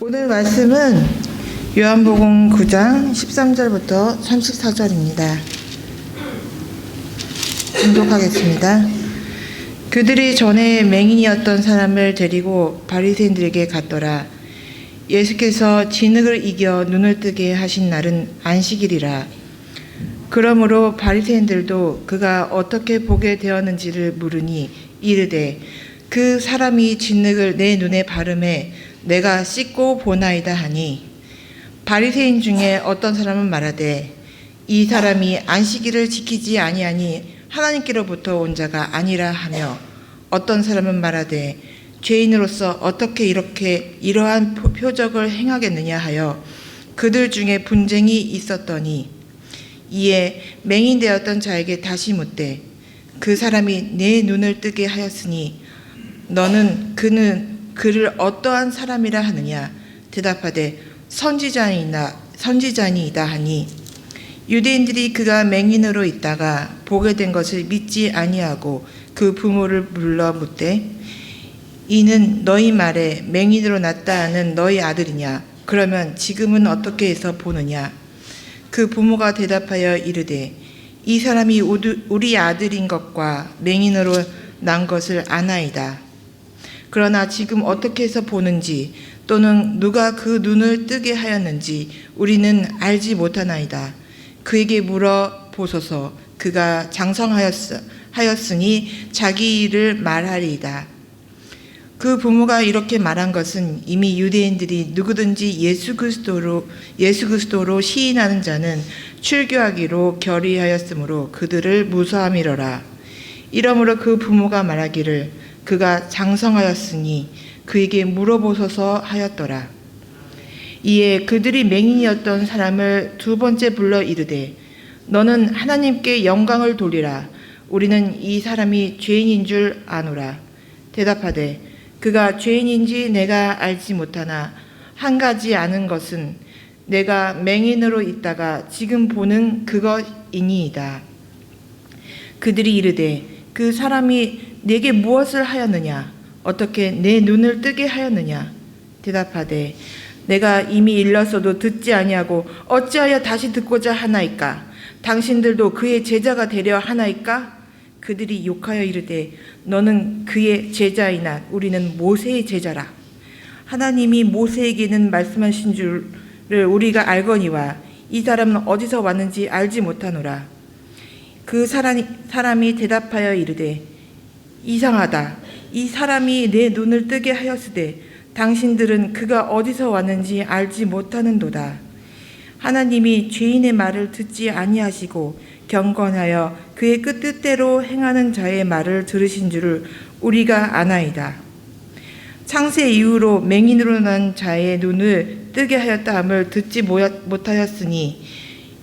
오늘 말씀은 요한복음 9장 13절부터 34절입니다. 봉독하겠습니다. 그들이 전에 맹인이었던 사람을 데리고 바리새인들에게 갔더라. 예수께서 진흙을 이겨 눈을 뜨게 하신 날은 안식일이라. 그러므로 바리새인들도 그가 어떻게 보게 되었는지를 물으니 이르되 그 사람이 진흙을 내 눈에 바르매 내가 씻고 보나이다 하니, 바리새인 중에 어떤 사람은 말하되 이 사람이 안식일을 지키지 아니하니 하나님께로부터 온 자가 아니라 하며, 어떤 사람은 말하되 죄인으로서 어떻게 이러한 표적을 행하겠느냐 하여 그들 중에 분쟁이 있었더니, 이에 맹인되었던 자에게 다시 묻되 그 사람이 내 눈을 뜨게 하였으니 너는 그를 어떠한 사람이라 하느냐? 대답하되 선지자니이다 하니, 유대인들이 그가 맹인으로 있다가 보게 된 것을 믿지 아니하고 그 부모를 불러 묻되 이는 너희 말에 맹인으로 났다 하는 너희 아들이냐? 그러면 지금은 어떻게 해서 보느냐? 그 부모가 대답하여 이르되 이 사람이 우리 아들인 것과 맹인으로 난 것을 아나이다. 그러나 지금 어떻게 해서 보는지 또는 누가 그 눈을 뜨게 하였는지 우리는 알지 못하나이다. 그에게 물어보소서. 그가 장성하였으니 자기 일을 말하리이다. 그 부모가 이렇게 말한 것은 이미 유대인들이 누구든지 예수 그리스도로 시인하는 자는 출교하기로 결의하였으므로 그들을 무서함이로라. 이러므로 그 부모가 말하기를 그가 장성하였으니 그에게 물어보소서 하였더라. 이에 그들이 맹인이었던 사람을 두 번째 불러 이르되 너는 하나님께 영광을 돌리라. 우리는 이 사람이 죄인인 줄 아노라. 대답하되 그가 죄인인지 내가 알지 못하나 한 가지 아는 것은 내가 맹인으로 있다가 지금 보는 그것이니이다. 그들이 이르되 그 사람이 내게 무엇을 하였느냐? 어떻게 내 눈을 뜨게 하였느냐? 대답하되 내가 이미 일렀어도 듣지 아니하고 어찌하여 다시 듣고자 하나이까? 당신들도 그의 제자가 되려 하나이까? 그들이 욕하여 이르되 너는 그의 제자이나 우리는 모세의 제자라. 하나님이 모세에게는 말씀하신 줄을 우리가 알거니와 이 사람은 어디서 왔는지 알지 못하노라. 그 사람이 대답하여 이르되 이상하다. 이 사람이 내 눈을 뜨게 하였으되 당신들은 그가 어디서 왔는지 알지 못하는도다. 하나님이 죄인의 말을 듣지 아니하시고 경건하여 그의 뜻대로 행하는 자의 말을 들으신 줄을 우리가 아나이다. 창세 이후로 맹인으로 난 자의 눈을 뜨게 하였다 함을 듣지 못하였으니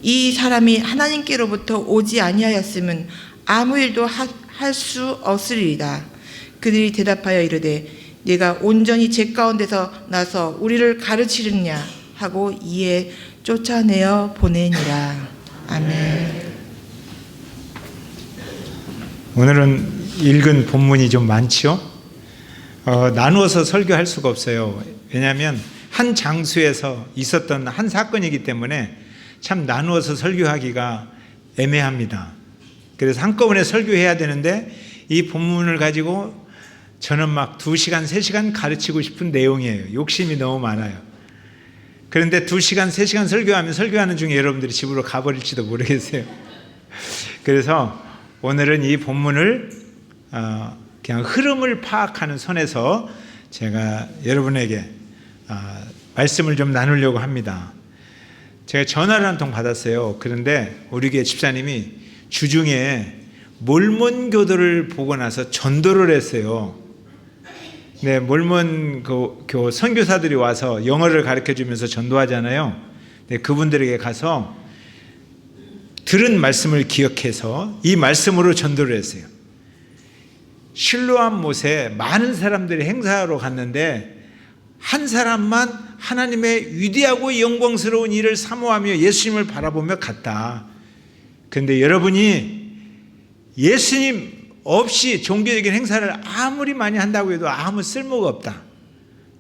이 사람이 하나님께로부터 오지 아니하였으면 아무 일도 할 수 없으리이다. 그들이 대답하여 이르되 네가 온전히 제 가운데서 나서 우리를 가르치느냐 하고 이에 쫓아내어 보내니라. 아멘. 오늘은 읽은 본문이 좀 많지요? 나누어서 설교할 수가 없어요. 왜냐하면 한 장소에서 있었던 한 사건이기 때문에 참 나누어서 설교하기가 애매합니다. 그래서 한꺼번에 설교해야 되는데 이 본문을 가지고 저는 막 2시간, 3시간 가르치고 싶은 내용이에요. 욕심이 너무 많아요. 그런데 2시간, 3시간 설교하는 중에 여러분들이 집으로 가버릴지도 모르겠어요. 그래서 오늘은 이 본문을 그냥 흐름을 파악하는 선에서 제가 여러분에게 말씀을 좀 나누려고 합니다. 제가 전화를 한 통 받았어요. 그런데 우리 교회 집사님이 주중에 몰몬교도를 보고 나서 전도를 했어요. 네, 몰몬 선교사들이 와서 영어를 가르쳐주면서 전도하잖아요. 네, 그분들에게 가서 들은 말씀을 기억해서 이 말씀으로 전도를 했어요. 실로암 못에 많은 사람들이 행사하러 갔는데 한 사람만 하나님의 위대하고 영광스러운 일을 사모하며 예수님을 바라보며 갔다. 그런데 여러분이 예수님 없이 종교적인 행사를 아무리 많이 한다고 해도 아무 쓸모가 없다.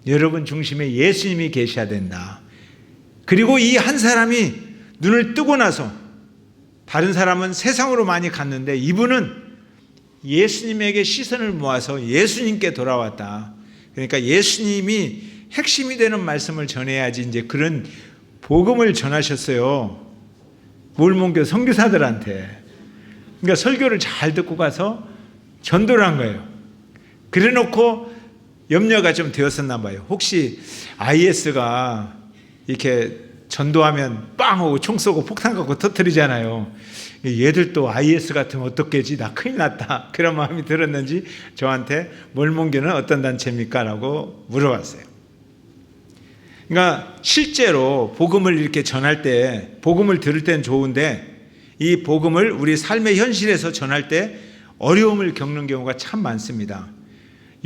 여러분 중심에 예수님이 계셔야 된다. 그리고 이 한 사람이 눈을 뜨고 나서 다른 사람은 세상으로 많이 갔는데 이분은 예수님에게 시선을 모아서 예수님께 돌아왔다. 그러니까 예수님이 핵심이 되는 말씀을 전해야지 이제 그런 복음을 전하셨어요. 몰몬교 선교사들한테. 그러니까 설교를 잘 듣고 가서 전도를 한 거예요. 그래 놓고 염려가 좀 되었었나 봐요. 혹시 IS가 이렇게 전도하면 빵 하고 총 쏘고 폭탄 갖고 터뜨리잖아요. 얘들 또 IS 같으면 어떻게지? 나 큰일 났다. 그런 마음이 들었는지 저한테 몰몬교는 어떤 단체입니까? 라고 물어봤어요. 그러니까 실제로 복음을 이렇게 전할 때, 복음을 들을 때는 좋은데 이 복음을 우리 삶의 현실에서 전할 때 어려움을 겪는 경우가 참 많습니다.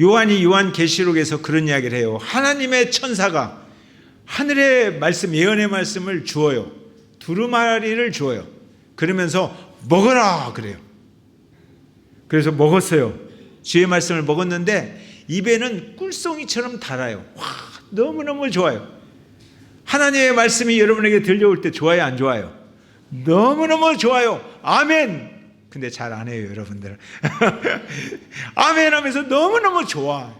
요한이 요한계시록에서 그런 이야기를 해요. 하나님의 천사가 하늘의 말씀, 예언의 말씀을 주어요. 두루마리를 주어요. 그러면서 먹어라 그래요. 그래서 먹었어요. 주의 말씀을 먹었는데 입에는 꿀송이처럼 달아요. 와, 너무너무 좋아요. 하나님의 말씀이 여러분에게 들려올 때 좋아요, 안 좋아요? 너무너무 좋아요. 아멘. 근데 잘 안 해요, 여러분들. 아멘 하면서 너무너무 좋아.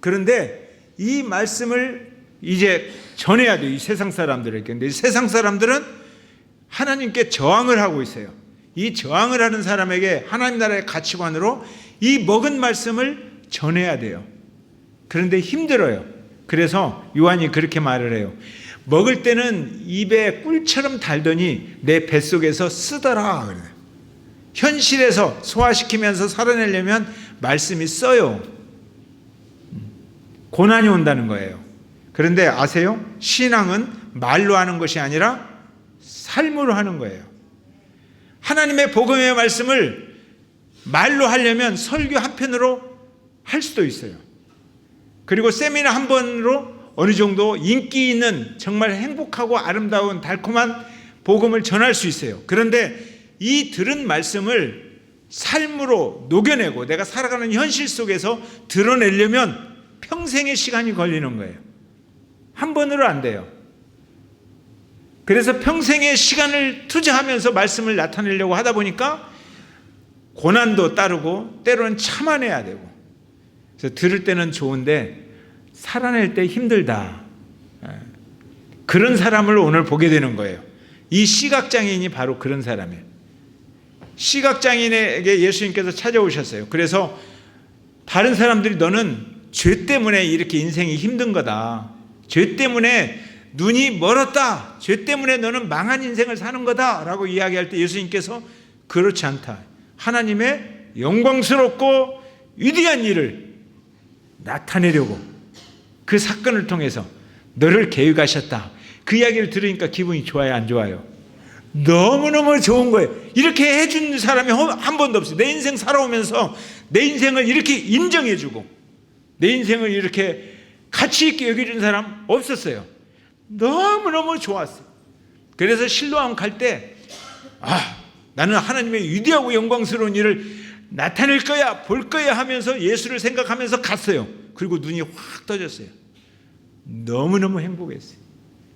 그런데 이 말씀을 이제 전해야 돼요, 이 세상 사람들에게. 근데 이 세상 사람들은 하나님께 저항을 하고 있어요. 이 저항을 하는 사람에게 하나님 나라의 가치관으로 이 먹은 말씀을 전해야 돼요. 그런데 힘들어요. 그래서 요한이 그렇게 말을 해요. 먹을 때는 입에 꿀처럼 달더니 내 뱃속에서 쓰더라 그래요. 현실에서 소화시키면서 살아내려면 말씀이 써요. 고난이 온다는 거예요. 그런데 아세요? 신앙은 말로 하는 것이 아니라 삶으로 하는 거예요. 하나님의 복음의 말씀을 말로 하려면 설교 한 편으로 할 수도 있어요. 그리고 세미나 한 번으로 어느 정도 인기 있는 정말 행복하고 아름다운 달콤한 복음을 전할 수 있어요. 그런데 이 들은 말씀을 삶으로 녹여내고 내가 살아가는 현실 속에서 드러내려면 평생의 시간이 걸리는 거예요. 한 번으로 안 돼요. 그래서 평생의 시간을 투자하면서 말씀을 나타내려고 하다 보니까 고난도 따르고 때로는 참아내야 되고, 그래서 들을 때는 좋은데 살아낼 때 힘들다. 그런 사람을 오늘 보게 되는 거예요. 이 시각장애인이 바로 그런 사람이에요. 시각장애인에게 예수님께서 찾아오셨어요. 그래서 다른 사람들이 너는 죄 때문에 이렇게 인생이 힘든 거다. 죄 때문에 눈이 멀었다. 죄 때문에 너는 망한 인생을 사는 거다. 라고 이야기할 때 예수님께서 그렇지 않다. 하나님의 영광스럽고 위대한 일을 나타내려고 그 사건을 통해서 너를 계획하셨다. 그 이야기를 들으니까 기분이 좋아요, 안 좋아요? 너무너무 좋은 거예요. 이렇게 해준 사람이 한 번도 없어요. 내 인생 살아오면서 내 인생을 이렇게 인정해주고 내 인생을 이렇게 가치 있게 여겨준 사람 없었어요. 너무너무 좋았어요. 그래서 실로암 갈 때 나는 하나님의 위대하고 영광스러운 일을 나타낼 거야, 볼 거야 하면서 예수를 생각하면서 갔어요. 그리고 눈이 확 떠졌어요. 너무너무 행복했어요.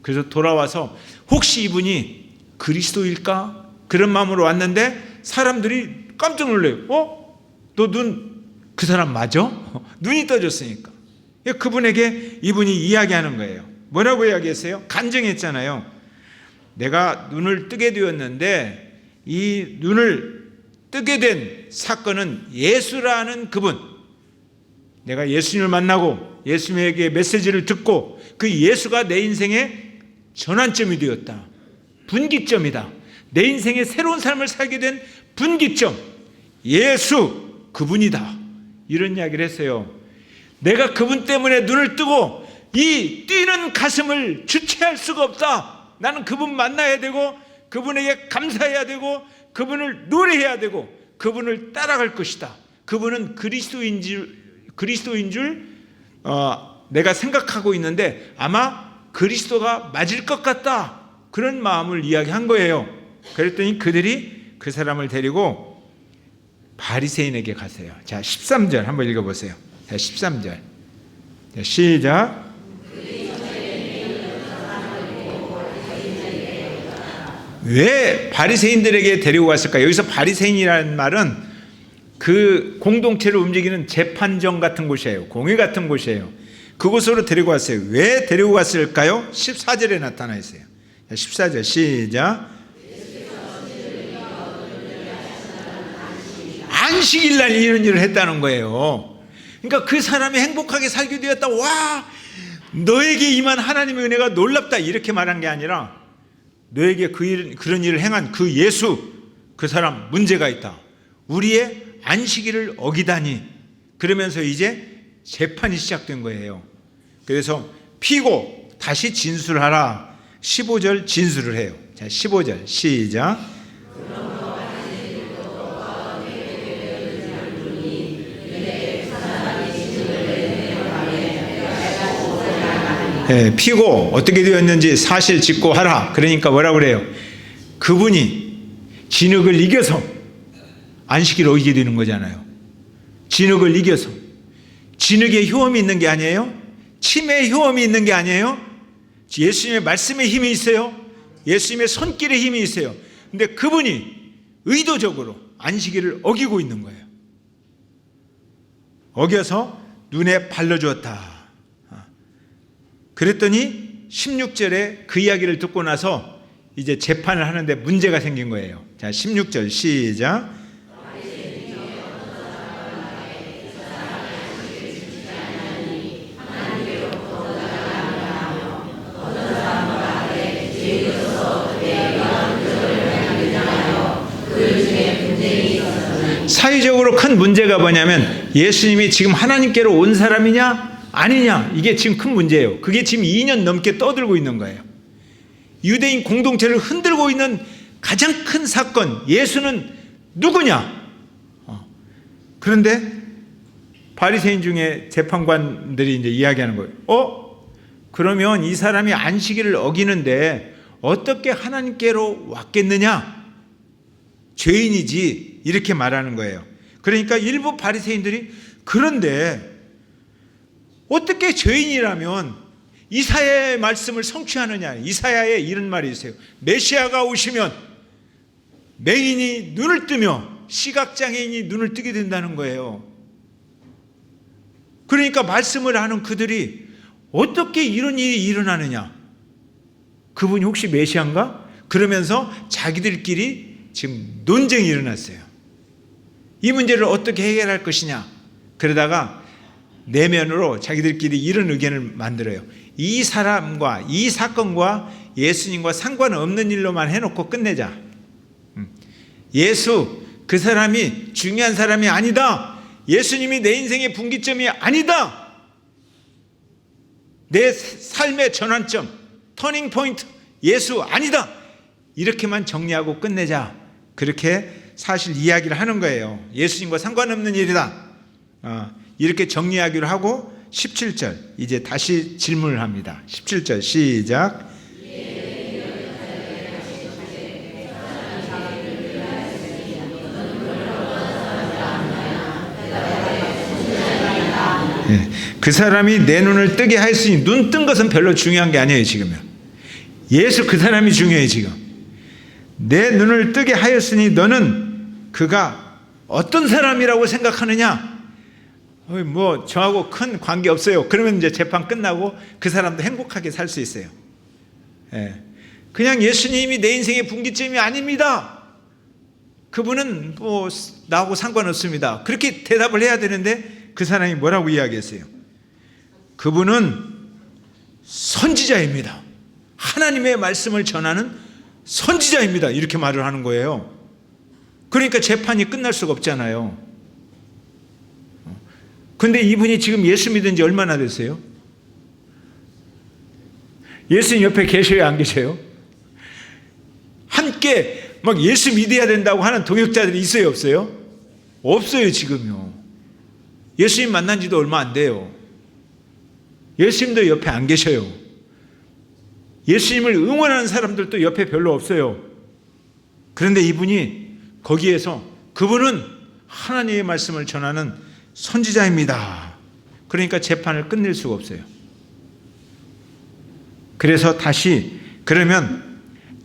그래서 돌아와서 혹시 이분이 그리스도일까? 그런 마음으로 왔는데 사람들이 깜짝 놀래요. 너 눈 그 사람 맞아? 눈이 떠졌으니까. 그분에게 이분이 이야기하는 거예요. 뭐라고 이야기했어요? 간증했잖아요. 내가 눈을 뜨게 되었는데 이 눈을 뜨게 된 사건은 예수라는 그분, 내가 예수님을 만나고 예수님에게 메시지를 듣고 그 예수가 내 인생의 전환점이 되었다. 분기점이다. 내 인생의 새로운 삶을 살게 된 분기점, 예수 그분이다. 이런 이야기를 했어요. 내가 그분 때문에 눈을 뜨고 이 뛰는 가슴을 주체할 수가 없다. 나는 그분 만나야 되고 그분에게 감사해야 되고 그분을 노래해야 되고 그분을 따라갈 것이다. 그분은 그리스도인 줄 내가 생각하고 있는데 아마 그리스도가 맞을 것 같다. 그런 마음을 이야기한 거예요. 그랬더니 그들이 그 사람을 데리고 바리새인에게 가세요. 자, 13절 한번 읽어보세요. 자, 13절. 자, 시작. 왜 바리새인들에게 데리고 갔을까? 여기서 바리새인이라는 말은 그 공동체를 움직이는 재판정 같은 곳이에요. 공회 같은 곳이에요. 그곳으로 데리고 왔어요. 왜 데리고 갔을까요? 14절에 나타나 있어요. 14절 시작. 안식일날 이런 일을 했다는 거예요. 그러니까 그 사람이 행복하게 살게 되었다. 와, 너에게 임한 하나님의 은혜가 놀랍다. 이렇게 말한 게 아니라 너에게 그런 일을 행한 그 예수, 그 사람 문제가 있다. 우리의 안식일을 어기다니. 그러면서 이제 재판이 시작된 거예요. 그래서 피고 다시 진술하라. 15절 진술을 해요. 자, 15절 시작. 네, 피고 어떻게 되었는지 사실 직고하라. 그러니까 뭐라고 그래요? 그분이 진흙을 이겨서 안식일을 어기게 되는 거잖아요. 진흙을 이겨서. 진흙에 효험이 있는 게 아니에요? 침에 효험이 있는 게 아니에요? 예수님의 말씀에 힘이 있어요. 예수님의 손길에 힘이 있어요. 근데 그분이 의도적으로 안식일을 어기고 있는 거예요. 어겨서 눈에 발라주었다. 그랬더니 16절에 그 이야기를 듣고 나서 이제 재판을 하는데 문제가 생긴 거예요. 자, 16절 시작. 사회적으로 큰 문제가 뭐냐면 예수님이 지금 하나님께로 온 사람이냐 아니냐, 이게 지금 큰 문제예요. 그게 지금 2년 넘게 떠들고 있는 거예요. 유대인 공동체를 흔들고 있는 가장 큰 사건, 예수는 누구냐? 그런데 바리새인 중에 재판관들이 이제 이야기하는 거예요. 그러면 이 사람이 안식일을 어기는데 어떻게 하나님께로 왔겠느냐? 죄인이지, 이렇게 말하는 거예요. 그러니까 일부 바리새인들이 그런데 어떻게 죄인이라면 이사야의 말씀을 성취하느냐. 이사야에 이런 말이 있어요. 메시아가 오시면 맹인이 눈을 뜨며 시각장애인이 눈을 뜨게 된다는 거예요. 그러니까 말씀을 하는 그들이 어떻게 이런 일이 일어나느냐. 그분이 혹시 메시아인가? 그러면서 자기들끼리 지금 논쟁이 일어났어요. 이 문제를 어떻게 해결할 것이냐. 그러다가 내면으로 자기들끼리 이런 의견을 만들어요. 이 사람과 이 사건과 예수님과 상관없는 일로만 해놓고 끝내자. 예수, 그 사람이 중요한 사람이 아니다. 예수님이 내 인생의 분기점이 아니다. 내 삶의 전환점, 터닝 포인트, 예수 아니다. 이렇게만 정리하고 끝내자. 그렇게 사실 이야기를 하는 거예요. 예수님과 상관없는 일이다. 이렇게 정리하기로 하고 17절 이제 다시 질문을 합니다. 17절 시작. 그 사람이 내 눈을 뜨게 하였으니, 눈 뜬 것은 별로 중요한 게 아니에요. 지금은 예수 그 사람이 중요해요. 지금 내 눈을 뜨게 하였으니 너는 그가 어떤 사람이라고 생각하느냐? 뭐 저하고 큰 관계 없어요. 그러면 이제 재판 끝나고 그 사람도 행복하게 살 수 있어요. 그냥 예수님이 내 인생의 분기점이 아닙니다. 그분은 뭐 나하고 상관없습니다. 그렇게 대답을 해야 되는데 그 사람이 뭐라고 이야기했어요? 그분은 선지자입니다. 하나님의 말씀을 전하는 선지자입니다. 이렇게 말을 하는 거예요. 그러니까 재판이 끝날 수가 없잖아요. 근데 이분이 지금 예수 믿은 지 얼마나 됐어요? 예수님 옆에 계셔요, 안 계셔요? 함께 막 예수 믿어야 된다고 하는 동역자들이 있어요, 없어요? 없어요, 지금요. 예수님 만난 지도 얼마 안 돼요. 예수님도 옆에 안 계셔요. 예수님을 응원하는 사람들도 옆에 별로 없어요. 그런데 이분이 거기에서 그분은 하나님의 말씀을 전하는 선지자입니다. 그러니까 재판을 끝낼 수가 없어요. 그래서 다시 그러면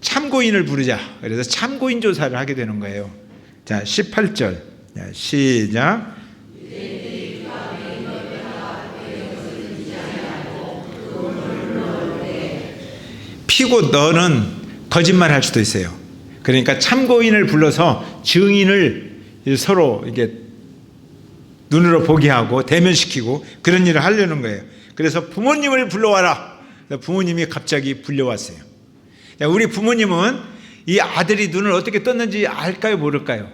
참고인을 부르자. 그래서 참고인 조사를 하게 되는 거예요. 자, 18절. 자, 시작. 피고 너는 거짓말 할 수도 있어요. 그러니까 참고인을 불러서 증인을 서로 이게 눈으로 보게 하고 대면시키고 그런 일을 하려는 거예요. 그래서 부모님을 불러와라. 부모님이 갑자기 불려왔어요. 우리 부모님은 이 아들이 눈을 어떻게 떴는지 알까요, 모를까요?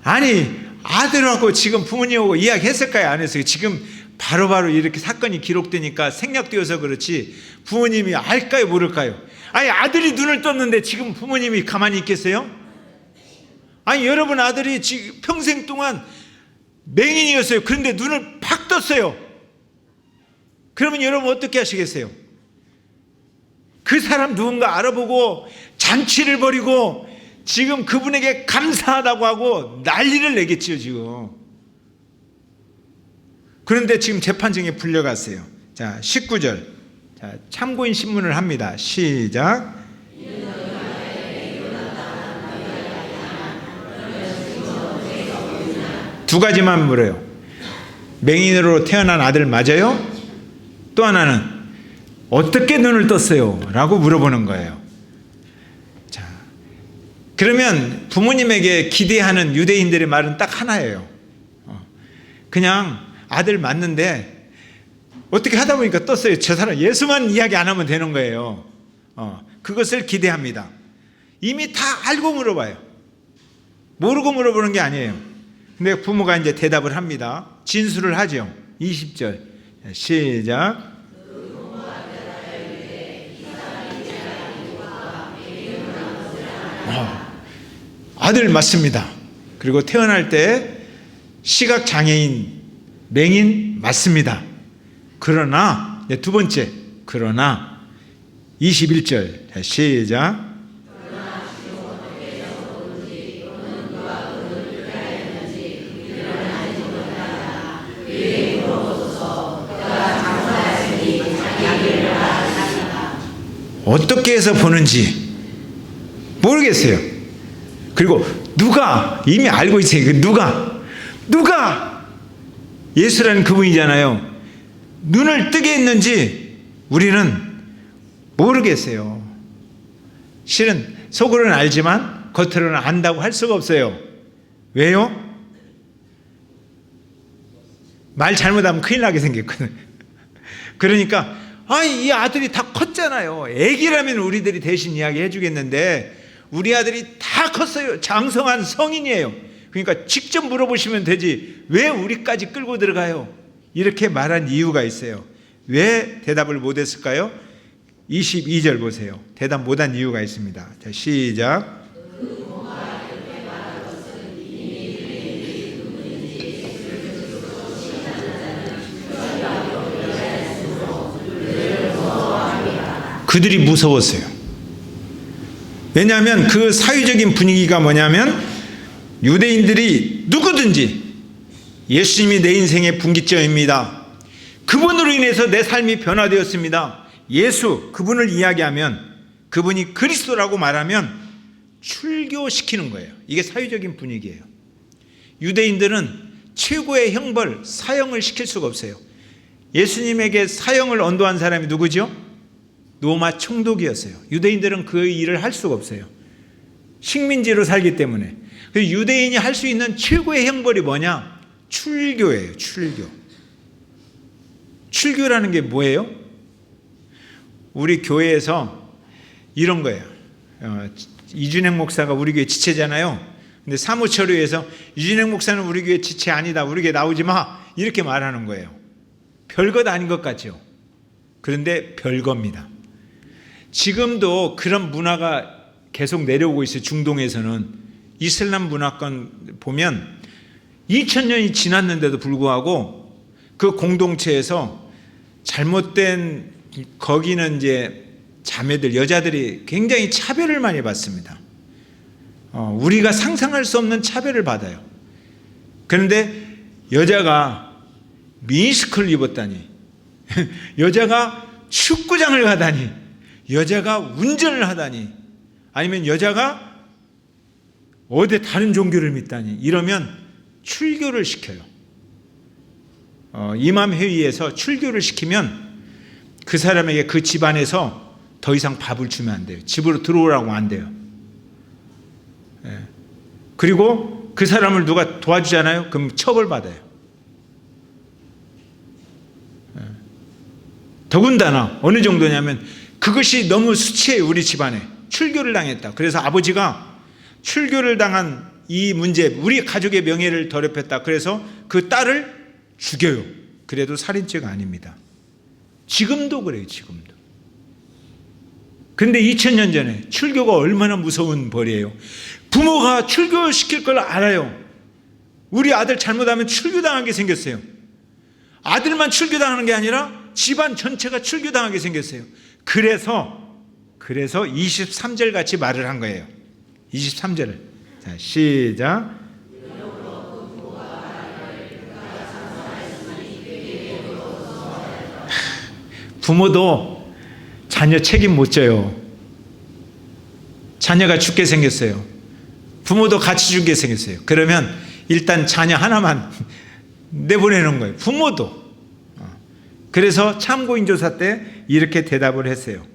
아니, 아들하고 지금 부모님하고 이야기했을까요, 안 했어요? 지금 바로바로 이렇게 사건이 기록되니까 생략되어서 그렇지 부모님이 알까요, 모를까요? 아니, 아들이 눈을 떴는데 지금 부모님이 가만히 있겠어요? 아니, 여러분 아들이 지금 평생 동안 맹인이었어요. 그런데 눈을 팍 떴어요. 그러면 여러분 어떻게 하시겠어요? 그 사람 누군가 알아보고 잔치를 벌이고 지금 그분에게 감사하다고 하고 난리를 내겠지요, 지금. 그런데 지금 재판정에 불려갔어요. 자, 19절. 자, 참고인 신문을 합니다. 시작. 두 가지만 물어요. 맹인으로 태어난 아들 맞아요? 또 하나는 어떻게 눈을 떴어요? 라고 물어보는 거예요. 자, 그러면 부모님에게 기대하는 유대인들의 말은 딱 하나예요. 그냥 아들 맞는데 어떻게 하다 보니까 떴어요. 저 사람 예수만 이야기 안 하면 되는 거예요. 그것을 기대합니다. 이미 다 알고 물어봐요. 모르고 물어보는 게 아니에요. 근데 부모가 이제 대답을 합니다. 진술을 하죠. 20절 시작. 아들 맞습니다. 그리고 태어날 때 시각장애인 맹인 맞습니다. 그러나 두 번째, 그러나 21절 시작. 어떻게 해서 보는지 모르겠어요. 그리고 누가 이미 알고 있어요. 누가 예수라는 그분이잖아요. 눈을 뜨게 했는지 우리는 모르겠어요. 실은 속으로는 알지만 겉으로는 안다고 할 수가 없어요. 왜요? 말 잘못하면 큰일 나게 생겼거든. 그러니까 이 아들이 다 컸잖아요. 애기라면 우리들이 대신 이야기해 주겠는데 우리 아들이 다 컸어요. 장성한 성인이에요. 그러니까 직접 물어보시면 되지 왜 우리까지 끌고 들어가요? 이렇게 말한 이유가 있어요. 왜 대답을 못했을까요? 22절 보세요. 대답 못한 이유가 있습니다. 자, 시작. 그들이 무서웠어요. 왜냐하면 그 사회적인 분위기가 뭐냐면 유대인들이 누구든지 예수님이 내 인생의 분기점입니다. 그분으로 인해서 내 삶이 변화되었습니다. 예수, 그분을 이야기하면 그분이 그리스도라고 말하면 출교시키는 거예요. 이게 사회적인 분위기예요. 유대인들은 최고의 형벌, 사형을 시킬 수가 없어요. 예수님에게 사형을 언도한 사람이 누구죠? 로마 총독이었어요. 유대인들은 그 일을 할 수가 없어요. 식민지로 살기 때문에. 유대인이 할 수 있는 최고의 형벌이 뭐냐? 출교예요. 출교. 출교라는 게 뭐예요? 우리 교회에서 이런 거예요. 이준행 목사가 우리 교회 지체잖아요. 근데 사무처리에서 이준행 목사는 우리 교회 지체 아니다. 우리 교회 나오지 마. 이렇게 말하는 거예요. 별것 아닌 것 같죠? 그런데 별겁니다. 지금도 그런 문화가 계속 내려오고 있어요. 중동에서는 이슬람 문화권 보면 2000년이 지났는데도 불구하고 그 공동체에서 잘못된 거기는 이제 자매들, 여자들이 굉장히 차별을 많이 받습니다. 우리가 상상할 수 없는 차별을 받아요. 그런데 여자가 미니스커를 입었다니, 여자가 축구장을 가다니, 여자가 운전을 하다니, 아니면 여자가 어디 다른 종교를 믿다니, 이러면 출교를 시켜요. 임am 회의에서 출교를 시키면 그 사람에게 그 집안에서 더 이상 밥을 주면 안 돼요. 집으로 들어오라고 안 돼요. 그리고 그 사람을 누가 도와주잖아요. 그럼 처벌받아요. 더군다나 어느 정도냐면 그것이 너무 수치해요. 우리 집안에 출교를 당했다. 그래서 아버지가 출교를 당한 이 문제, 우리 가족의 명예를 더럽혔다. 그래서 그 딸을 죽여요. 그래도 살인죄가 아닙니다. 지금도 그래요. 지금도. 근데 2000년 전에 출교가 얼마나 무서운 벌이에요. 부모가 출교시킬 걸 알아요. 우리 아들 잘못하면 출교당하게 생겼어요. 아들만 출교당하는 게 아니라 집안 전체가 출교당하게 생겼어요. 그래서 23절 같이 말을 한 거예요. 23절을. 자, 시작. 부모도 자녀 책임 못 져요. 자녀가 죽게 생겼어요. 부모도 같이 죽게 생겼어요. 그러면 일단 자녀 하나만 내보내는 거예요. 부모도. 그래서 참고인조사 때 이렇게 대답을 했어요.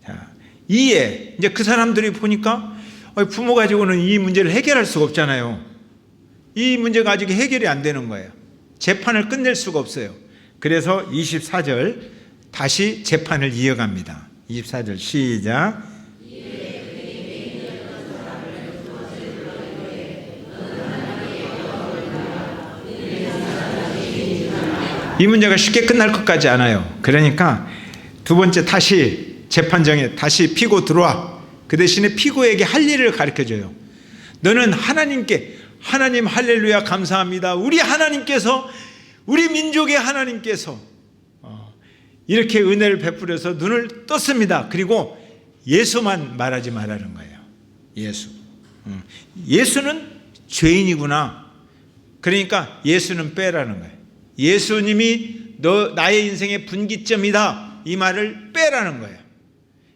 자, 이제 그 사람들이 보니까 부모 가지고는 이 문제를 해결할 수가 없잖아요. 이 문제가 아직 해결이 안 되는 거예요. 재판을 끝낼 수가 없어요. 그래서 24절 다시 재판을 이어갑니다. 24절 시작. 이 문제가 쉽게 끝날 것 같지 않아요. 그러니까 두 번째 다시 재판정에 다시 피고 들어와. 그 대신에 피고에게 할 일을 가르쳐줘요. 너는 하나님께, 하나님 할렐루야 감사합니다. 우리 하나님께서, 우리 민족의 하나님께서 이렇게 은혜를 베풀어서 눈을 떴습니다. 그리고 예수만 말하지 말라는 거예요. 예수. 예수는 죄인이구나. 그러니까 예수는 빼라는 거예요. 예수님이 나의 인생의 분기점이다. 이 말을 빼라는 거예요.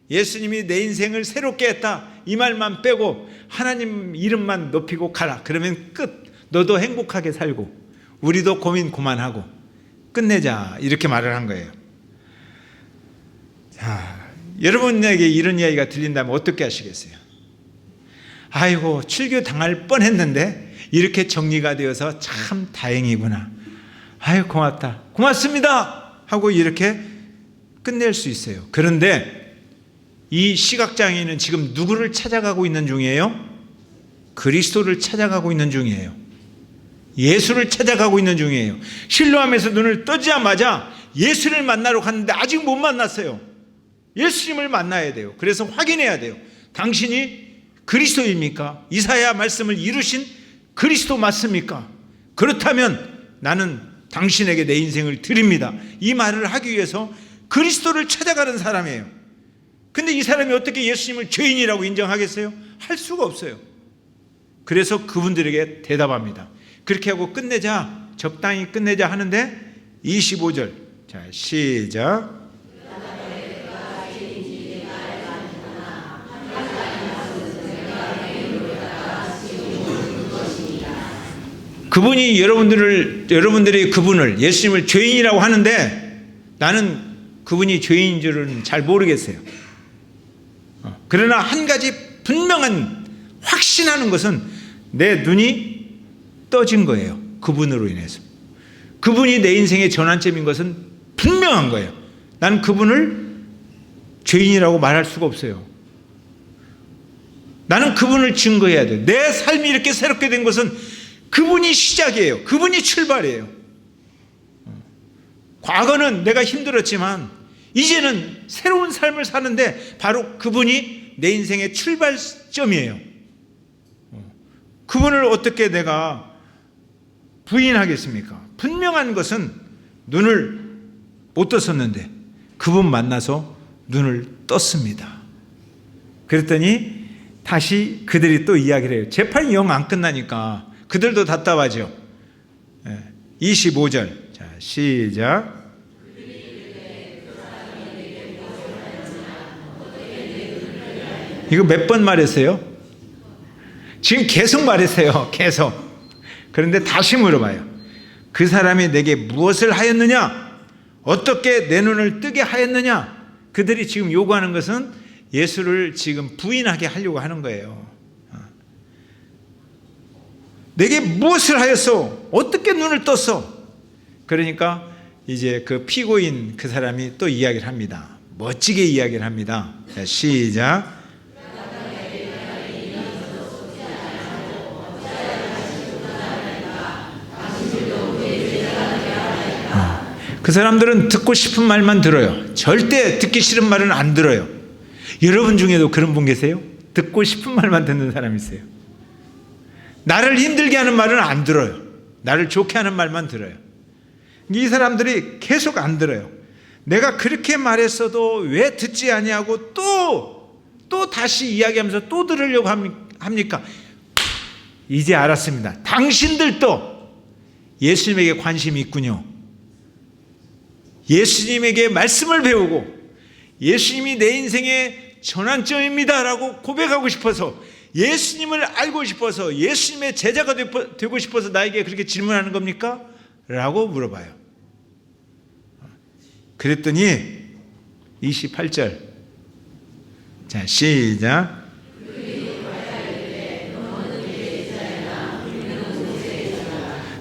예수님이 내 인생을 새롭게 했다. 이 말만 빼고 하나님 이름만 높이고 가라. 그러면 끝. 너도 행복하게 살고 우리도 고민 그만하고 끝내자. 이렇게 말을 한 거예요. 자, 여러분에게 이런 이야기가 들린다면 어떻게 하시겠어요? 아이고, 출교 당할 뻔했는데 이렇게 정리가 되어서 참 다행이구나. 아유, 고맙다. 고맙습니다. 하고 이렇게 끝낼 수 있어요. 그런데 이 시각장애인은 지금 누구를 찾아가고 있는 중이에요? 그리스도를 찾아가고 있는 중이에요. 예수를 찾아가고 있는 중이에요. 실로암에서 눈을 뜨자마자 예수를 만나러 갔는데 아직 못 만났어요. 예수님을 만나야 돼요. 그래서 확인해야 돼요. 당신이 그리스도입니까? 이사야 말씀을 이루신 그리스도 맞습니까? 그렇다면 나는 당신에게 내 인생을 드립니다. 이 말을 하기 위해서 그리스도를 찾아가는 사람이에요. 근데 이 사람이 어떻게 예수님을 죄인이라고 인정하겠어요? 할 수가 없어요. 그래서 그분들에게 대답합니다. 그렇게 하고 끝내자, 적당히 끝내자 하는데 25절. 자, 시작. 그분이 여러분들이 그분을, 예수님을 죄인이라고 하는데 나는 그분이 죄인인 줄은 잘 모르겠어요. 그러나 한 가지 분명한 확신하는 것은 내 눈이 떠진 거예요. 그분으로 인해서. 그분이 내 인생의 전환점인 것은 분명한 거예요. 나는 그분을 죄인이라고 말할 수가 없어요. 나는 그분을 증거해야 돼요. 내 삶이 이렇게 새롭게 된 것은 그분이 시작이에요. 그분이 출발이에요. 과거는 내가 힘들었지만 이제는 새로운 삶을 사는데 바로 그분이 내 인생의 출발점이에요. 그분을 어떻게 내가 부인하겠습니까? 분명한 것은 눈을 못 떴었는데 그분 만나서 눈을 떴습니다. 그랬더니 다시 그들이 또 이야기를 해요. 재판이 영 안 끝나니까 그들도 답답하죠. 25절. 자, 시작. 이거 몇 번 말했어요? 지금 계속 말했어요. 계속. 그런데 다시 물어봐요. 그 사람이 내게 무엇을 하였느냐? 어떻게 내 눈을 뜨게 하였느냐? 그들이 지금 요구하는 것은 예수를 지금 부인하게 하려고 하는 거예요. 내게 무엇을 하였어? 어떻게 눈을 떴어? 그러니까 이제 그 피고인 그 사람이 또 이야기를 합니다. 멋지게 이야기를 합니다. 자, 시작. 그 사람들은 듣고 싶은 말만 들어요. 절대 듣기 싫은 말은 안 들어요. 여러분 중에도 그런 분 계세요? 듣고 싶은 말만 듣는 사람이 있어요. 나를 힘들게 하는 말은 안 들어요. 나를 좋게 하는 말만 들어요. 이 사람들이 계속 안 들어요. 내가 그렇게 말했어도 왜 듣지 아니하고 또 다시 이야기하면서 또 들으려고 합니까? 이제 알았습니다. 당신들도 예수님에게 관심이 있군요. 예수님에게 말씀을 배우고 예수님이 내 인생의 전환점입니다라고 고백하고 싶어서, 예수님을 알고 싶어서, 예수님의 제자가 되고 싶어서 나에게 그렇게 질문하는 겁니까? 라고 물어봐요. 그랬더니 28절, 자 시작.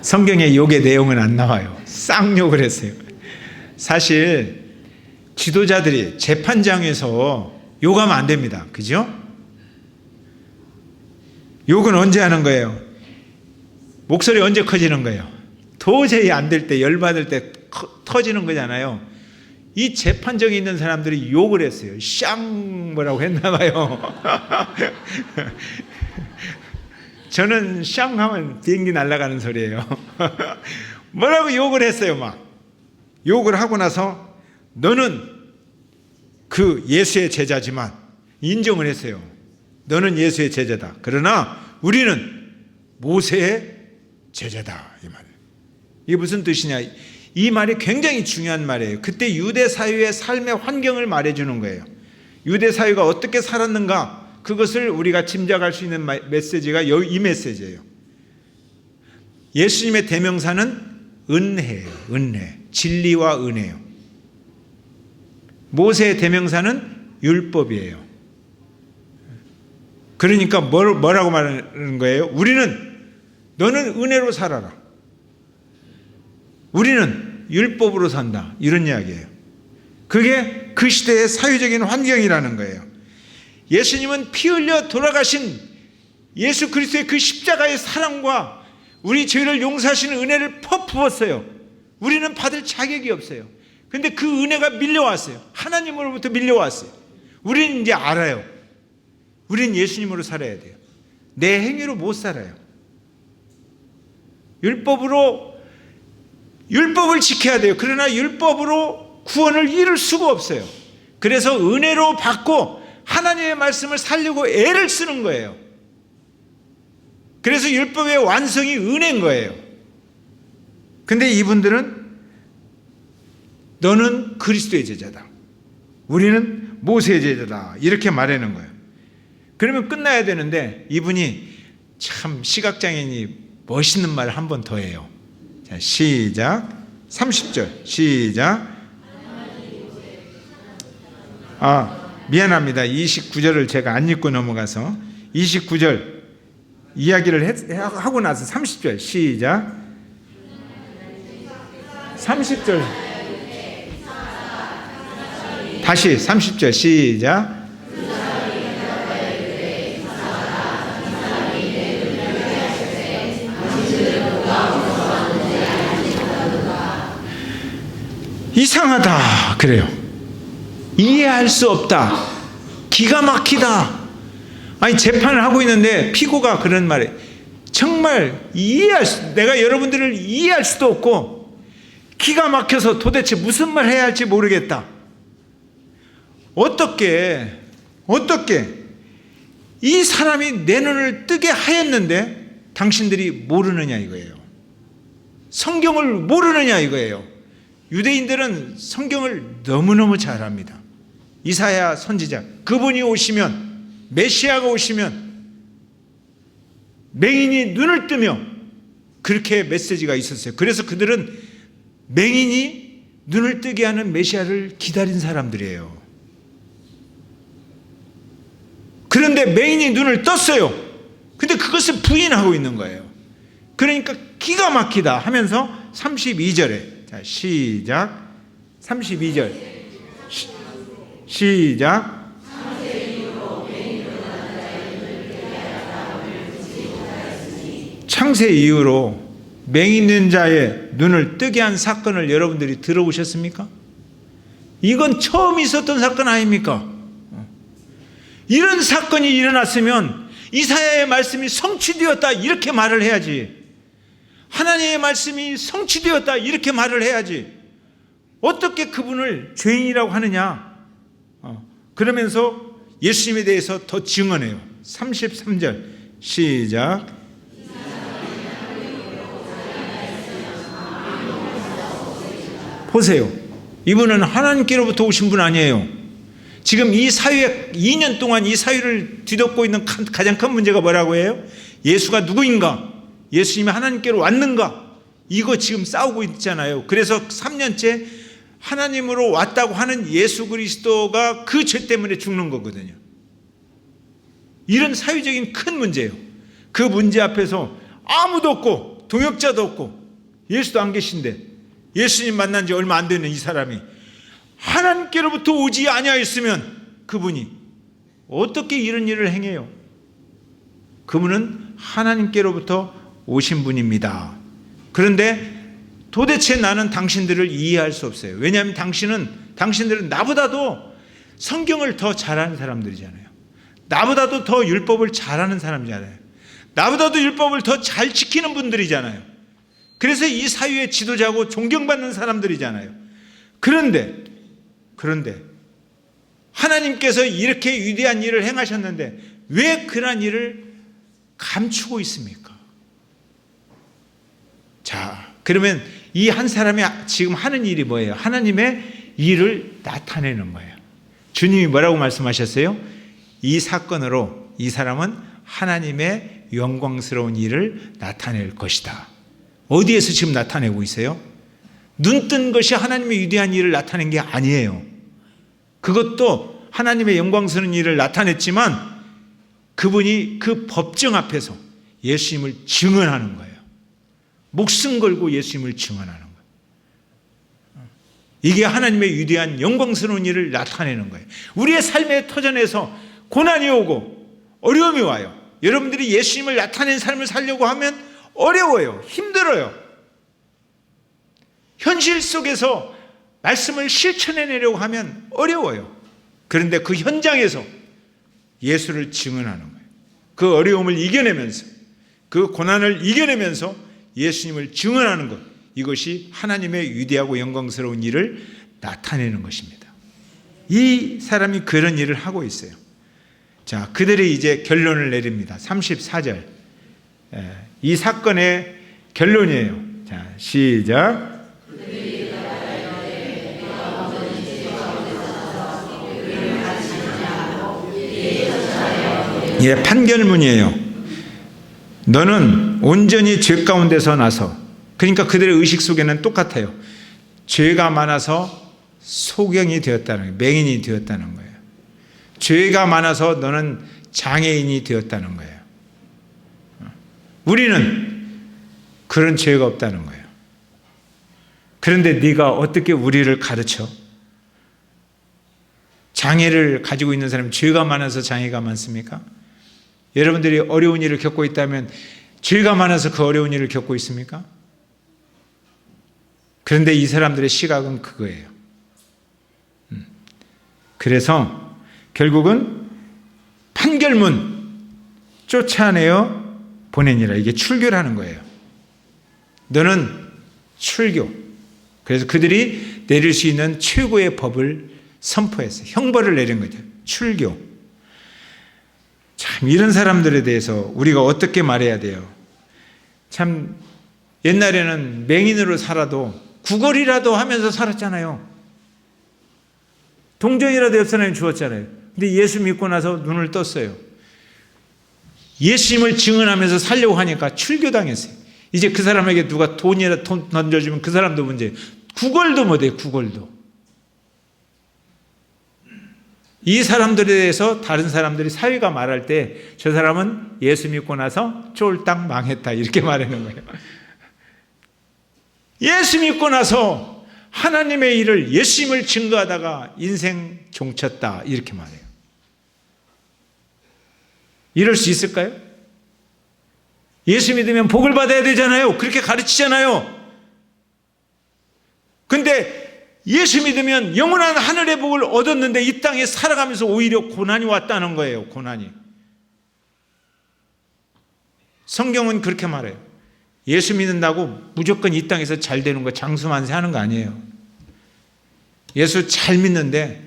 성경에 욕의 내용은 안 나와요. 쌍욕을 했어요. 사실 지도자들이 재판장에서 욕하면 안 됩니다. 그죠? 욕은 언제 하는 거예요? 목소리 언제 커지는 거예요? 도저히 안 될 때, 열받을 때 터지는 거잖아요. 이 재판정에 있는 사람들이 욕을 했어요. 샹 뭐라고 했나 봐요. 저는 샹 하면 비행기 날아가는 소리예요. 뭐라고 욕을 했어요. 막 욕을 하고 나서 너는 그 예수의 제자지만, 인정을 했어요. 너는 예수의 제자다. 그러나 우리는 모세의 제자다. 이 말. 이게 무슨 뜻이냐? 이 말이 굉장히 중요한 말이에요. 그때 유대 사회의 삶의 환경을 말해주는 거예요. 유대 사회가 어떻게 살았는가, 그것을 우리가 짐작할 수 있는 메시지가 이 메시지예요. 예수님의 대명사는 은혜예요. 은혜. 진리와 은혜예요. 모세의 대명사는 율법이에요. 그러니까 뭐라고 말하는 거예요? 너는 은혜로 살아라. 우리는 율법으로 산다. 이런 이야기예요. 그게 그 시대의 사회적인 환경이라는 거예요. 예수님은 피 흘려 돌아가신 예수 그리스도의 그 십자가의 사랑과 우리 죄를 용서하시는 은혜를 퍼부었어요. 우리는 받을 자격이 없어요. 근데 그 은혜가 밀려왔어요. 하나님으로부터 밀려왔어요. 우리는 이제 알아요. 우리는 예수님으로 살아야 돼요. 내 행위로 못 살아요. 율법을 지켜야 돼요. 그러나 율법으로 구원을 이룰 수가 없어요. 그래서 은혜로 받고 하나님의 말씀을 살려고 애를 쓰는 거예요. 그래서 율법의 완성이 은혜인 거예요. 근데 이분들은 너는 그리스도의 제자다. 우리는 모세의 제자다. 이렇게 말하는 거예요. 그러면 끝나야 되는데 이분이 참 시각장애인이 멋있는 말을 한 번 더 해요. 자, 시작. 30절 시작. 미안합니다. 29절을 제가 안 읽고 넘어가서 29절 이야기를 하고 나서 30절 시작. 30절 다시 30절 시작. 이상하다 그래요. 이해할 수 없다. 기가 막히다. 아니 재판을 하고 있는데 피고가 그런 말에 정말 내가 여러분들을 이해할 수도 없고 기가 막혀서 도대체 무슨 말 해야 할지 모르겠다. 어떻게 이 사람이 내 눈을 뜨게 하였는데 당신들이 모르느냐 이거예요. 성경을 모르느냐 이거예요. 유대인들은 성경을 너무너무 잘 압니다. 이사야 선지자, 그분이 오시면 메시아가 오시면 맹인이 눈을 뜨며, 그렇게 메시지가 있었어요. 그래서 그들은 맹인이 눈을 뜨게 하는 메시아를 기다린 사람들이에요. 그런데 맹인이 눈을 떴어요. 근데 그것을 부인하고 있는 거예요. 그러니까 기가 막히다 하면서 32절에, 자, 시작. 32절 시작. 창세 이후로 맹인된 자의 눈을 뜨게 한 사건을 여러분들이 들어보셨습니까? 이건 처음 있었던 사건 아닙니까? 이런 사건이 일어났으면 이사야의 말씀이 성취되었다 이렇게 말을 해야지. 하나님의 말씀이 성취되었다 이렇게 말을 해야지. 어떻게 그분을 죄인이라고 하느냐? 그러면서 예수님에 대해서 더 증언해요. 33절 시작. 보세요. 이분은 하나님께로부터 오신 분 아니에요. 지금 이 사회, 2년 동안 이 사회를 뒤덮고 있는 가장 큰 문제가 뭐라고 해요? 예수가 누구인가? 예수님이 하나님께로 왔는가? 이거 지금 싸우고 있잖아요. 그래서 3년째 하나님으로 왔다고 하는 예수 그리스도가 그 죄 때문에 죽는 거거든요. 이런 사회적인 큰 문제예요. 그 문제 앞에서 아무도 없고 동역자도 없고 예수도 안 계신데, 예수님 만난 지 얼마 안 되는 이 사람이 하나님께로부터 오지 아니하였으면 그분이 어떻게 이런 일을 행해요? 그분은 하나님께로부터 오신 분입니다. 그런데 도대체 나는 당신들을 이해할 수 없어요. 왜냐하면 당신들은 나보다도 성경을 더 잘하는 사람들이잖아요. 나보다도 더 율법을 잘하는 사람이잖아요. 나보다도 율법을 더 잘 지키는 분들이잖아요. 그래서 이 사회의 지도자고 존경받는 사람들이잖아요. 그런데 하나님께서 이렇게 위대한 일을 행하셨는데 왜 그런 일을 감추고 있습니까? 자, 그러면 이 한 사람이 지금 하는 일이 뭐예요? 하나님의 일을 나타내는 거예요. 주님이 뭐라고 말씀하셨어요? 이 사건으로 이 사람은 하나님의 영광스러운 일을 나타낼 것이다. 어디에서 지금 나타내고 있어요? 눈뜬 것이 하나님의 위대한 일을 나타낸 게 아니에요. 그것도 하나님의 영광스러운 일을 나타냈지만 그분이 그 법정 앞에서 예수님을 증언하는 거예요. 목숨 걸고 예수님을 증언하는 거예요. 이게 하나님의 위대한 영광스러운 일을 나타내는 거예요. 우리의 삶의 터전에서 고난이 오고 어려움이 와요. 여러분들이 예수님을 나타낸 삶을 살려고 하면 어려워요. 힘들어요. 현실 속에서 말씀을 실천해내려고 하면 어려워요. 그런데 그 현장에서 예수를 증언하는 거예요. 그 어려움을 이겨내면서, 그 고난을 이겨내면서 예수님을 증언하는 것, 이것이 하나님의 위대하고 영광스러운 일을 나타내는 것입니다. 이 사람이 그런 일을 하고 있어요. 자, 그들이 이제 결론을 내립니다. 34절. 이 사건의 결론이에요. 자, 시작. 예, 판결문이에요. 너는 온전히 죄 가운데서 나서, 그러니까 그들의 의식 속에는 똑같아요. 죄가 많아서 소경이 되었다는 거예요. 맹인이 되었다는 거예요. 죄가 많아서 너는 장애인이 되었다는 거예요. 우리는 그런 죄가 없다는 거예요. 그런데 네가 어떻게 우리를 가르쳐? 장애를 가지고 있는 사람이 죄가 많아서 장애가 많습니까? 여러분들이 어려운 일을 겪고 있다면 죄가 많아서 그 어려운 일을 겪고 있습니까? 그런데 이 사람들의 시각은 그거예요. 그래서 결국은 판결문 쫓아내어 보내니라. 이게 출교라는 거예요. 너는 출교. 그래서 그들이 내릴 수 있는 최고의 법을 선포했어요. 형벌을 내린 거죠. 출교. 참, 이런 사람들에 대해서 우리가 어떻게 말해야 돼요? 참, 옛날에는 맹인으로 살아도 구걸이라도 하면서 살았잖아요. 동전이라도 옆 사람이 주었잖아요. 근데 예수 믿고 나서 눈을 떴어요. 예수님을 증언하면서 살려고 하니까 출교당했어요. 이제 그 사람에게 누가 돈이라도 던져주면 그 사람도 문제예요. 구걸도 못해요. 구걸도. 이 사람들에 대해서 다른 사람들이 사회가 말할 때 저 사람은 예수 믿고 나서 쫄딱 망했다 이렇게 말하는 거예요. 예수 믿고 나서 하나님의 일을 예수님을 증거하다가 인생 종쳤다 이렇게 말해요. 이럴 수 있을까요? 예수 믿으면 복을 받아야 되잖아요. 그렇게 가르치잖아요. 근데 예수 믿으면 영원한 하늘의 복을 얻었는데 이 땅에 살아가면서 오히려 고난이 왔다는 거예요. 고난이. 성경은 그렇게 말해요. 예수 믿는다고 무조건 이 땅에서 잘 되는 거 장수만세 하는 거 아니에요. 예수 잘 믿는데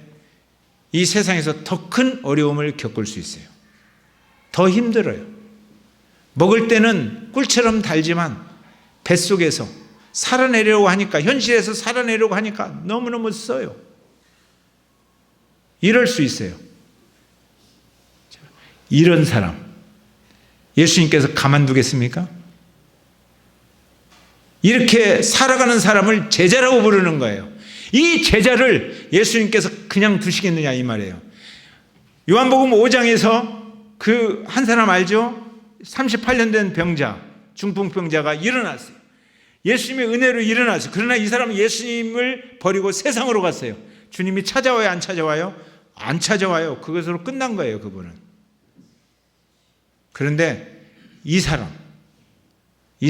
이 세상에서 더 큰 어려움을 겪을 수 있어요. 더 힘들어요. 먹을 때는 꿀처럼 달지만 뱃속에서 살아내려고 하니까, 현실에서 살아내려고 하니까 너무너무 써요. 이럴 수 있어요. 이런 사람 예수님께서 가만두겠습니까? 이렇게 살아가는 사람을 제자라고 부르는 거예요. 이 제자를 예수님께서 그냥 두시겠느냐 이 말이에요. 요한복음 5장에서 그 한 사람 알죠? 38년 된 병자, 중풍병자가 일어났어요. 예수님의 은혜로 일어났어요. 그러나 이 사람은 예수님을 버리고 세상으로 갔어요. 주님이 찾아와요, 안 찾아와요? 안 찾아와요. 그것으로 끝난 거예요, 그분은. 그런데 이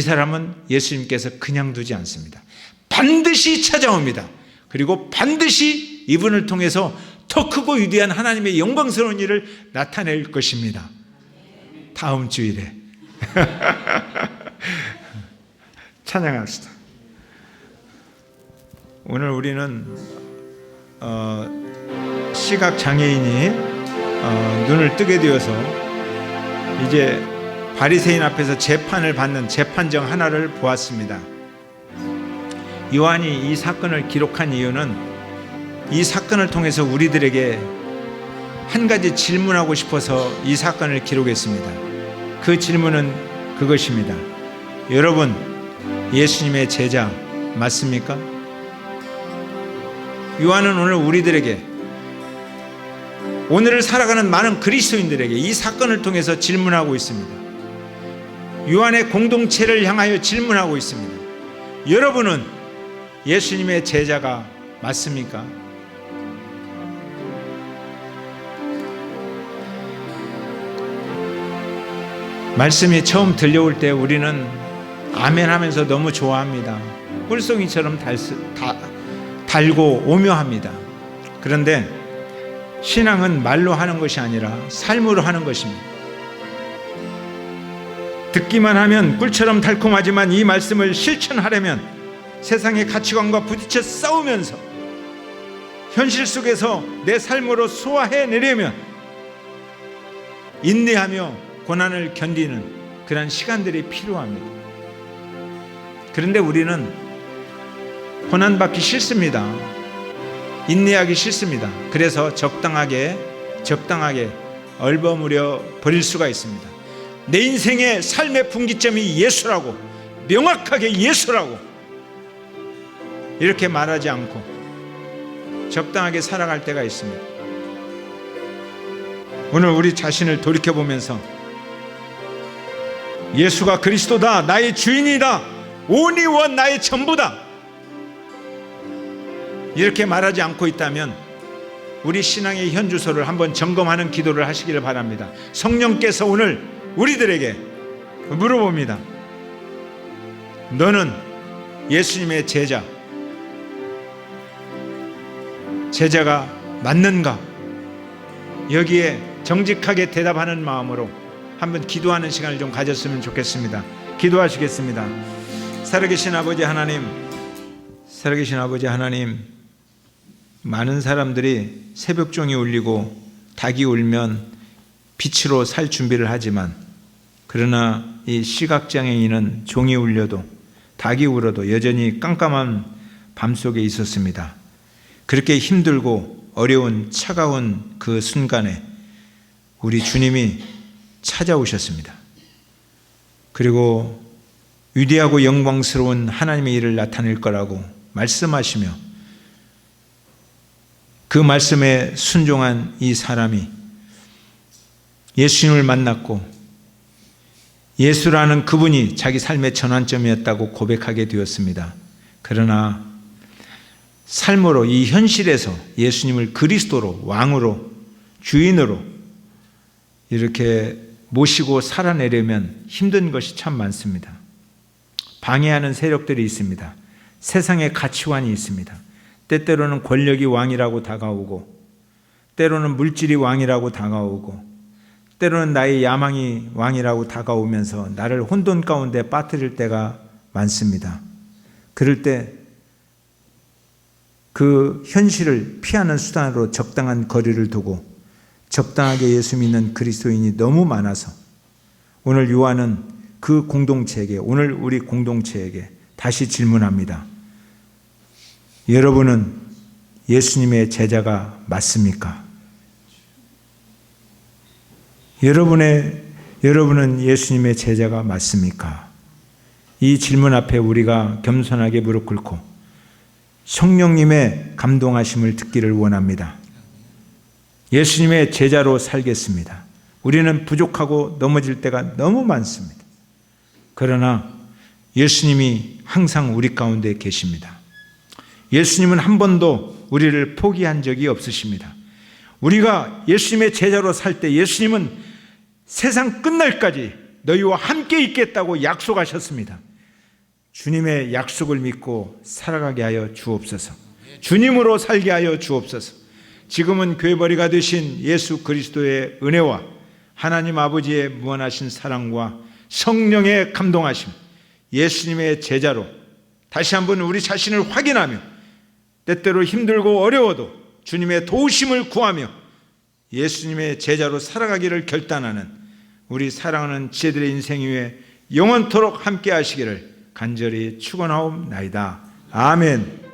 사람은 예수님께서 그냥 두지 않습니다. 반드시 찾아옵니다. 그리고 반드시 이분을 통해서 더 크고 위대한 하나님의 영광스러운 일을 나타낼 것입니다. 다음 주일에 찬양합시다. 오늘 우리는 시각 장애인이 눈을 뜨게 되어서 이제 바리새인 앞에서 재판을 받는 재판정 하나를 보았습니다. 요한이 이 사건을 기록한 이유는 이 사건을 통해서 우리들에게 한 가지 질문하고 싶어서 이 사건을 기록했습니다. 그 질문은 그것입니다. 여러분, 예수님의 제자 맞습니까? 요한은 오늘 우리들에게, 오늘을 살아가는 많은 그리스도인들에게 이 사건을 통해서 질문하고 있습니다. 요한의 공동체를 향하여 질문하고 있습니다. 여러분은 예수님의 제자가 맞습니까? 말씀이 처음 들려올 때 우리는 아멘 하면서 너무 좋아합니다. 꿀송이처럼 달고 오묘합니다. 그런데 신앙은 말로 하는 것이 아니라 삶으로 하는 것입니다. 듣기만 하면 꿀처럼 달콤하지만 이 말씀을 실천하려면 세상의 가치관과 부딪혀 싸우면서 현실 속에서 내 삶으로 소화해내려면 인내하며 고난을 견디는 그런 시간들이 필요합니다. 그런데 우리는 고난받기 싫습니다. 인내하기 싫습니다. 그래서 적당하게 얼버무려 버릴 수가 있습니다. 내 인생의 삶의 분기점이 예수라고, 명확하게 예수라고 이렇게 말하지 않고 적당하게 살아갈 때가 있습니다. 오늘 우리 자신을 돌이켜보면서 예수가 그리스도다, 나의 주인이다, 온이 원 나의 전부다 이렇게 말하지 않고 있다면 우리 신앙의 현주소를 한번 점검하는 기도를 하시기를 바랍니다. 성령께서 오늘 우리들에게 물어봅니다. 너는 예수님의 제자가 맞는가? 여기에 정직하게 대답하는 마음으로 한번 기도하는 시간을 좀 가졌으면 좋겠습니다. 기도하시겠습니다. 살아계신 아버지 하나님, 많은 사람들이 새벽종이 울리고 닭이 울면 빛으로 살 준비를 하지만, 그러나 이 시각장애인은 종이 울려도 닭이 울어도 여전히 깜깜한 밤속에 있었습니다. 그렇게 힘들고 어려운 차가운 그 순간에 우리 주님이 찾아오셨습니다. 그리고 위대하고 영광스러운 하나님의 일을 나타낼 거라고 말씀하시며 그 말씀에 순종한 이 사람이 예수님을 만났고 예수라는 그분이 자기 삶의 전환점이었다고 고백하게 되었습니다. 그러나 삶으로 이 현실에서 예수님을 그리스도로 왕으로 주인으로 이렇게 모시고 살아내려면 힘든 것이 참 많습니다. 방해하는 세력들이 있습니다. 세상의 가치관이 있습니다. 때때로는 권력이 왕이라고 다가오고 때로는 물질이 왕이라고 다가오고 때로는 나의 야망이 왕이라고 다가오면서 나를 혼돈 가운데 빠뜨릴 때가 많습니다. 그럴 때 그 현실을 피하는 수단으로 적당한 거리를 두고 적당하게 예수 믿는 그리스도인이 너무 많아서 오늘 요한은 그 공동체에게, 오늘 우리 공동체에게 다시 질문합니다. 여러분은 예수님의 제자가 맞습니까? 여러분은 예수님의 제자가 맞습니까? 이 질문 앞에 우리가 겸손하게 무릎 꿇고 성령님의 감동하심을 듣기를 원합니다. 예수님의 제자로 살겠습니다. 우리는 부족하고 넘어질 때가 너무 많습니다. 그러나 예수님이 항상 우리 가운데 계십니다. 예수님은 한 번도 우리를 포기한 적이 없으십니다. 우리가 예수님의 제자로 살 때 예수님은 세상 끝날까지 너희와 함께 있겠다고 약속하셨습니다. 주님의 약속을 믿고 살아가게 하여 주옵소서. 주님으로 살게 하여 주옵소서. 지금은 괴벌이가 되신 예수 그리스도의 은혜와 하나님 아버지의 무한하신 사랑과 성령의 감동하심, 예수님의 제자로 다시 한번 우리 자신을 확인하며 때때로 힘들고 어려워도 주님의 도우심을 구하며 예수님의 제자로 살아가기를 결단하는 우리 사랑하는 지혜들의 인생 위에 영원토록 함께 하시기를 간절히 축원하옵나이다. 아멘.